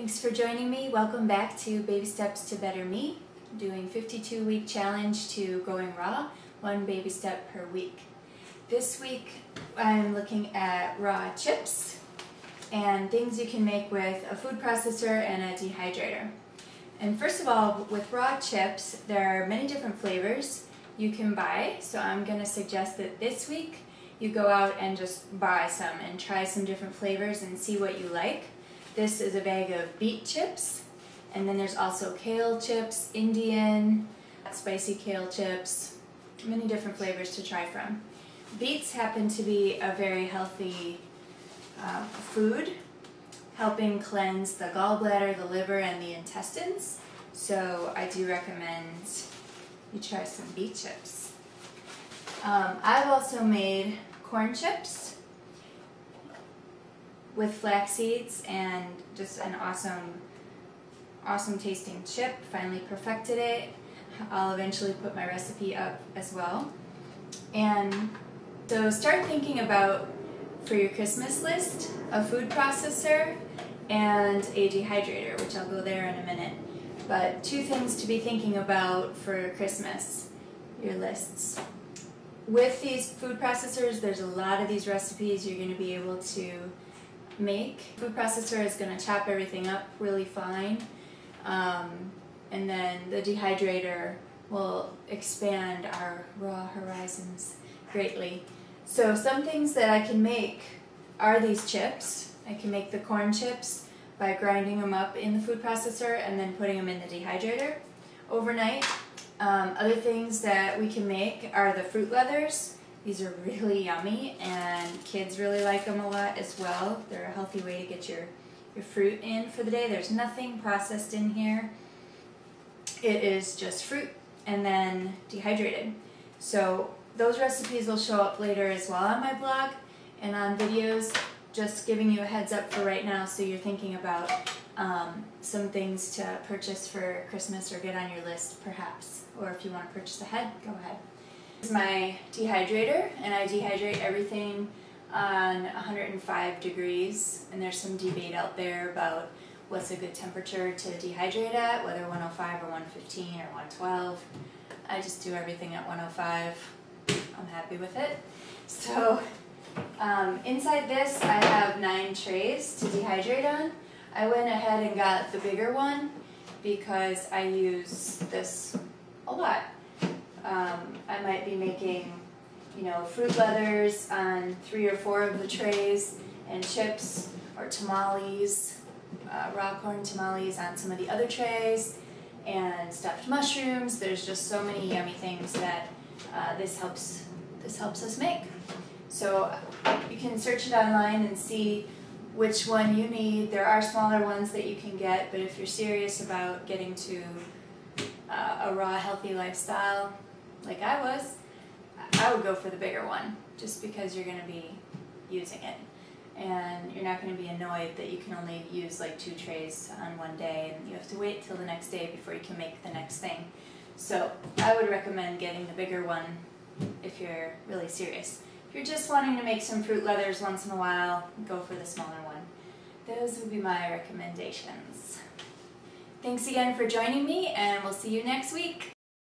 Thanks for joining me. Welcome back to Baby Steps to Better Me. I'm doing 52-week challenge to going raw, one baby step per week. This week I'm looking at raw chips and things you can make with a food processor and a dehydrator. And first of all, with raw chips, there are many different flavors you can buy, so I'm going to suggest that this week you go out and just buy some and try some different flavors and see what you like. This is a bag of beet chips, and then there's also kale chips, Indian, spicy kale chips, many different flavors to try from. Beets happen to be a very healthy food, helping cleanse the gallbladder, the liver, and the intestines. So I do recommend you try some beet chips. I've also made corn chips with flax seeds, and just an awesome tasting chip. Finally perfected it. I'll eventually put my recipe up as well. And so start thinking about, for your Christmas list, a food processor and a dehydrator, which I'll go there in a minute. But two things to be thinking about for Christmas, your lists. With these food processors, there's a lot of these recipes you're going to be able to make. Food processor is going to chop everything up really fine, and then the dehydrator will expand our raw horizons greatly. So some things that I can make are these chips. I can make the corn chips by grinding them up in the food processor and then putting them in the dehydrator overnight. Other things that we can make are the fruit leathers. These are really yummy, and kids really like them a lot as well. They're a healthy way to get your fruit in for the day. There's nothing processed in here. It is just fruit and then dehydrated. So those recipes will show up later as well on my blog and on videos. Just giving you a heads up for right now, so you're thinking about some things to purchase for Christmas or get on your list perhaps. Or if you want to purchase ahead, go ahead. This is my dehydrator, and I dehydrate everything on 105 degrees, and there's some debate out there about what's a good temperature to dehydrate at, whether 105 or 115 or 112. I just do everything at 105. I'm happy with it. So inside this I have 9 trays to dehydrate on. I went ahead and got the bigger one because I use this a lot. I might be making, fruit leathers on 3 or 4 of the trays, and chips or tamales, raw corn tamales on some of the other trays, and stuffed mushrooms. There's just so many yummy things that this helps us make. So you can search it online and see which one you need. There are smaller ones that you can get, but if you're serious about getting to a raw, healthy lifestyle, like I would go for the bigger one, just because you're going to be using it. And you're not going to be annoyed that you can only use like 2 trays on one day, and you have to wait till the next day before you can make the next thing. So I would recommend getting the bigger one if you're really serious. If you're just wanting to make some fruit leathers once in a while, go for the smaller one. Those would be my recommendations. Thanks again for joining me, and we'll see you next week.